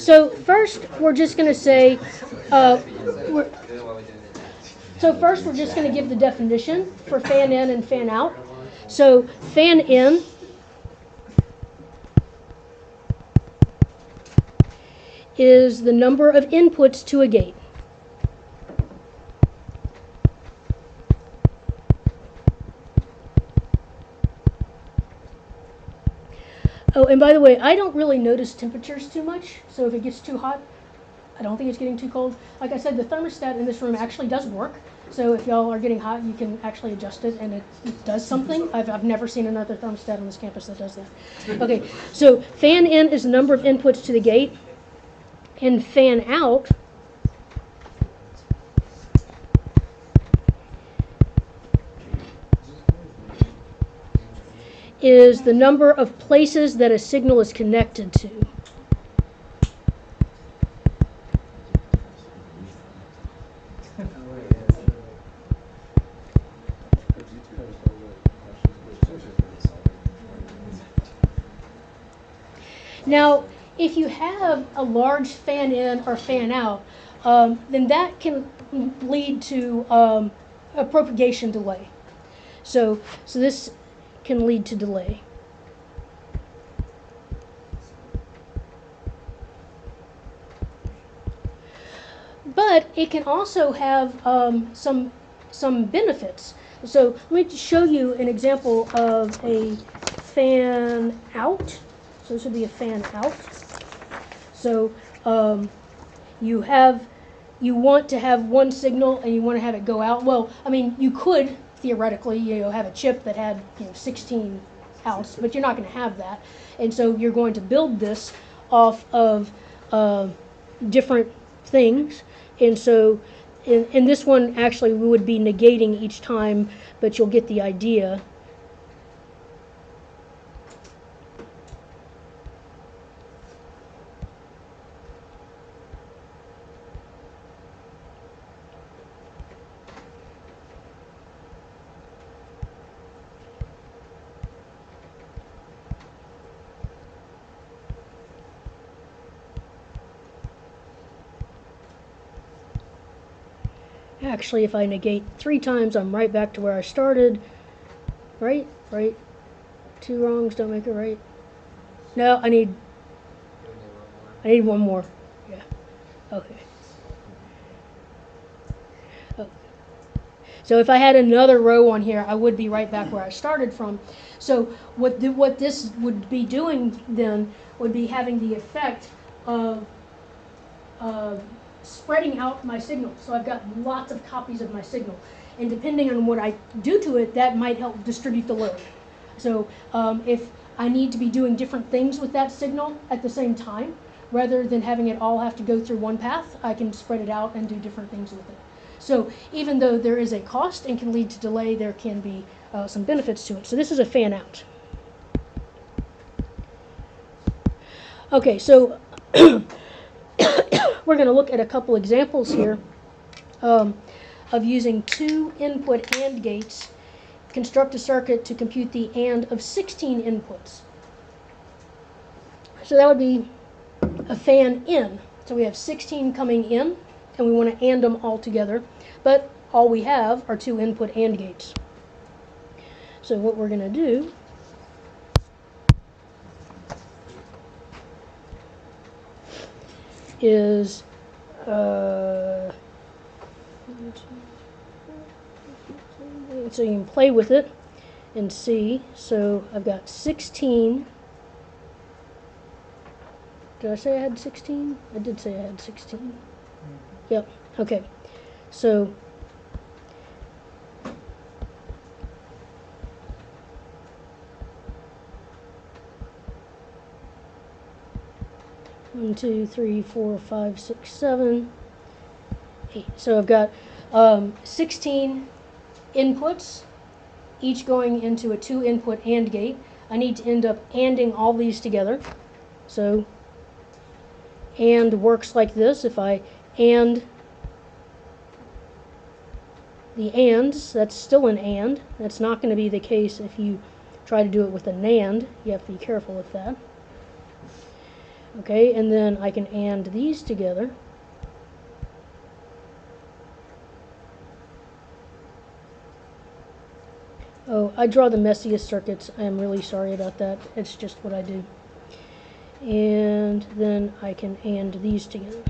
So first, we're just going to say, we're, so first we're just going to give the definition for fan in and fan out. So fan in is the number of inputs to a gate. Oh, and by the way, I don't really notice temperatures too much, so if it gets too hot, I don't think it's getting too cold. Like I said, the thermostat in this room actually does work, so if y'all are getting hot, you can actually adjust it, and it does something. I've never seen another thermostat on this campus that does that. Okay, so fan in is the number of inputs to the gate, and fan out is the number of places that a signal is connected to. Now, if you have a large fan in or fan out, then that can lead to a propagation delay. So this can lead to delay. But it can also have some benefits. So let me show you an example of a fan out. So this would be a fan out. So you want to have one signal and you want to have it go out. Well, I mean, you could theoretically, have a chip that had 16 outs, but you're not going to have that. And so you're going to build this off of different things. And so in this one, actually, we would be negating each time, but you'll get the idea. Actually, if I negate 3 times, I'm right back to where I started. Right? 2 wrongs don't make it right. No, I need one more. Yeah. Okay. Oh. So if I had another row on here, I would be right back where I started from. So what this would be doing then would be having the effect of spreading out my signal. So I've got lots of copies of my signal. And depending on what I do to it, that might help distribute the load. So if I need to be doing different things with that signal at the same time, rather than having it all have to go through one path, I can spread it out and do different things with it. So even though there is a cost and can lead to delay, there can be some benefits to it. So this is a fan out. Okay, so we're going to look at a couple examples here of using 2 input AND gates, construct a circuit to compute the AND of 16 inputs. So that would be a fan in. So we have 16 coming in, and we want to AND them all together, but all we have are 2 input AND gates. So what we're going to do is so you can play with it and see. So I've got 16. Did I say I had 16? I did say I had 16. Yep. Okay. So one, 2, 3, 4, 5, 6, 7, 8. So I've got 16 inputs, each going into a 2 input AND gate. I need to end up ANDing all these together. So AND works like this. If I AND the ANDs, that's still an AND. That's not going to be the case if you try to do it with a NAND. You have to be careful with that. Okay, and then I can AND these together. Oh, I draw the messiest circuits. I am really sorry about that. It's just what I do. And then I can AND these together.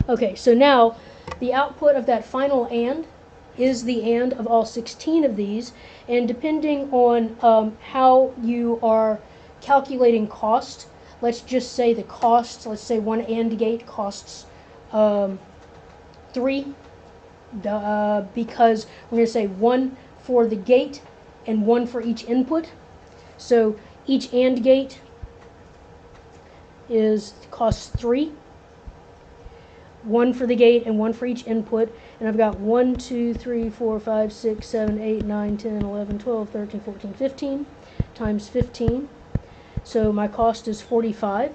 Okay, so now the output of that final AND is the AND of all 16 of these, and depending on how you are calculating cost, let's just say the cost, let's say one AND gate costs 3, because we're going to say 1 for the gate and 1 for each input. So each AND gate costs 3. 1 for the gate and 1 for each input, and I've got 1, 2, 3, 4, 5, 6, 7, 8, 9, 10, 11, 12, 13, 14, 15 times 15. So my cost is 45.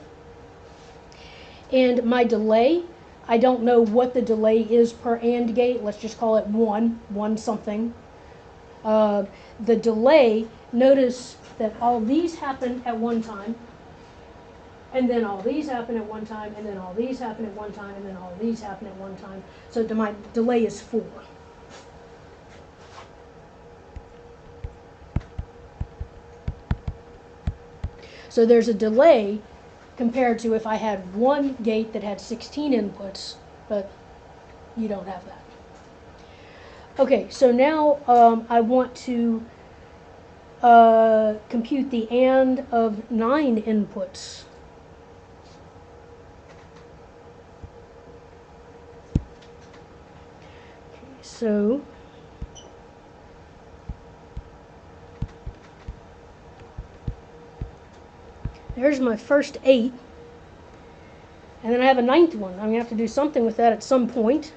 And my delay, I don't know what the delay is per AND gate. Let's just call it 1 something. The delay, notice that all these happen at one time, and then all these happen at one time, and then all these happen at one time, and then all these happen at one time. So my delay is 4. So there's a delay compared to if I had one gate that had 16 inputs, but you don't have that. Okay, so now I want to compute the AND of 9 inputs. So there's my first 8, and then I have a 9th one. I'm going to have to do something with that at some point.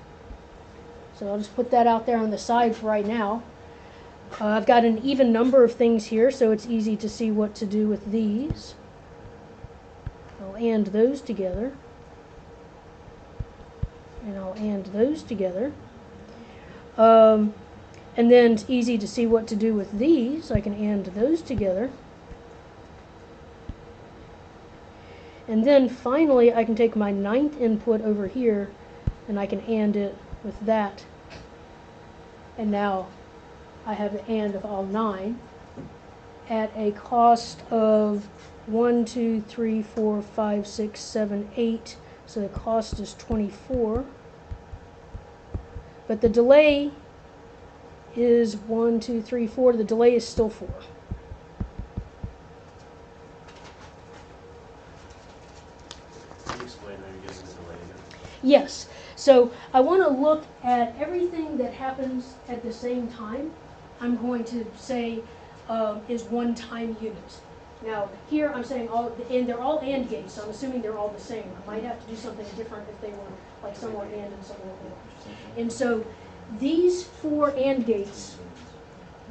So I'll just put that out there on the side for right now. I've got an even number of things here, so it's easy to see what to do with these. I'll AND those together. And I'll AND those together. And then it's easy to see what to do with these. I can AND those together. And then finally I can take my 9th input over here and I can AND it with that. And now I have the AND of all 9 at a cost of 1, 2, 3, 4, 5, 6, 7, 8. So the cost is 24. But the delay is 1, 2, 3, 4. The delay is still 4. Can you explain how you're getting the delay again? Yes. So I want to look at everything that happens at the same time. I'm going to say is one time unit. Now here I'm saying all, and they're all AND gates, so I'm assuming they're all the same. I might have to do something different if they were like some were AND and some were OR. And so these 4 AND gates,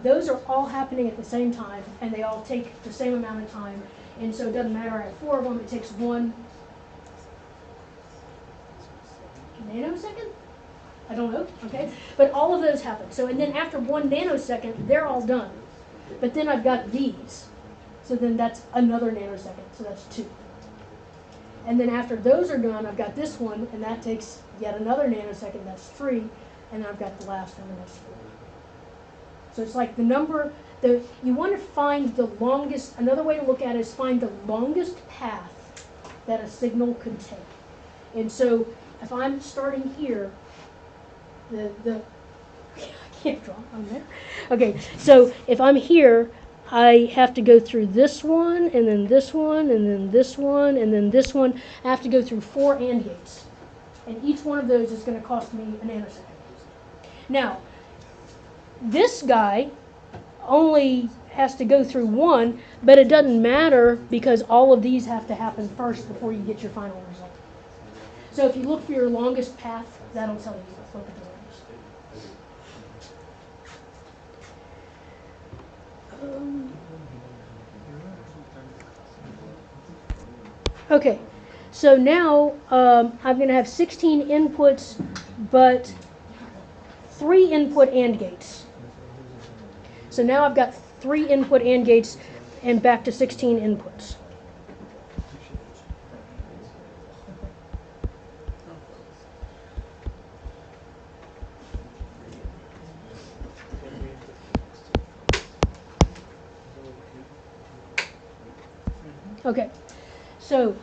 those are all happening at the same time, and they all take the same amount of time. And so it doesn't matter. I have 4 of them. It takes 1 nanosecond? I don't know, okay? But all of those happen. So, and then after 1 nanosecond, they're all done. But then I've got these. So then that's another nanosecond, so that's 2. And then after those are done, I've got this one, and that takes yet another nanosecond, that's 3. And then I've got the last one, and that's 4. So it's like the number, you want to find the longest, another way to look at it is find the longest path that a signal could take. And so if I'm starting here, I can't draw on there. Okay, so if I'm here, I have to go through this one, and then this one, and then this one, and then this one. I have to go through 4 AND gates. And each one of those is going to cost me a nanosecond. Now, this guy only has to go through 1, but it doesn't matter because all of these have to happen first before you get your final result. So if you look for your longest path, that'll tell you. Look at the longest. Okay, so now I'm going to have 16 inputs, but 3 input AND gates. So now I've got 3 input AND gates and back to 16 inputs. Okay, so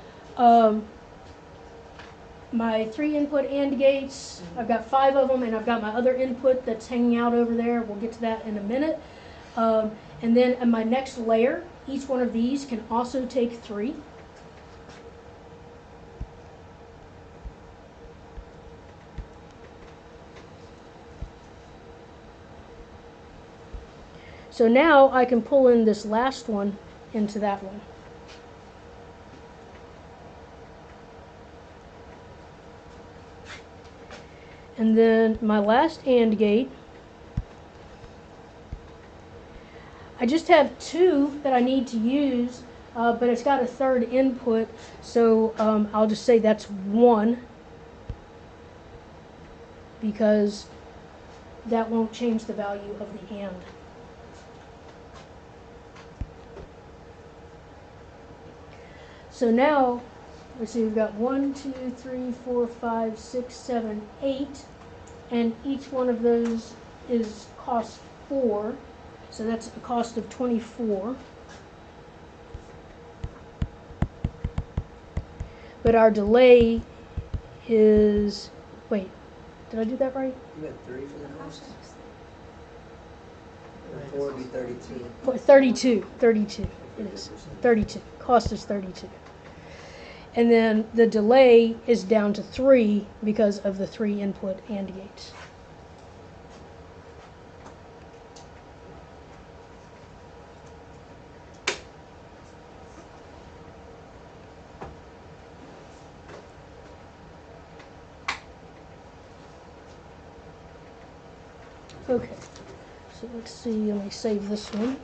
my 3 input AND gates, I've got 5 of them, and I've got my other input that's hanging out over there. We'll get to that in a minute. And then in my next layer, each one of these can also take 3. So now I can pull in this last one into that one. And then my last AND gate, I just have 2 that I need to use, but it's got a 3rd input, so I'll just say that's 1, because that won't change the value of the AND. So now, let's see, we've got 1, 2, 3, 4, 5, 6, 7, 8, and each one of those is cost 4, so that's a cost of 24. But our delay is, wait, did I do that right? You had 3 for the cost? 4 would be 32. 32, it is, 32, cost is 32. And then the delay is down to 3 because of the 3 input AND gates. Okay, so let's see, let me save this one.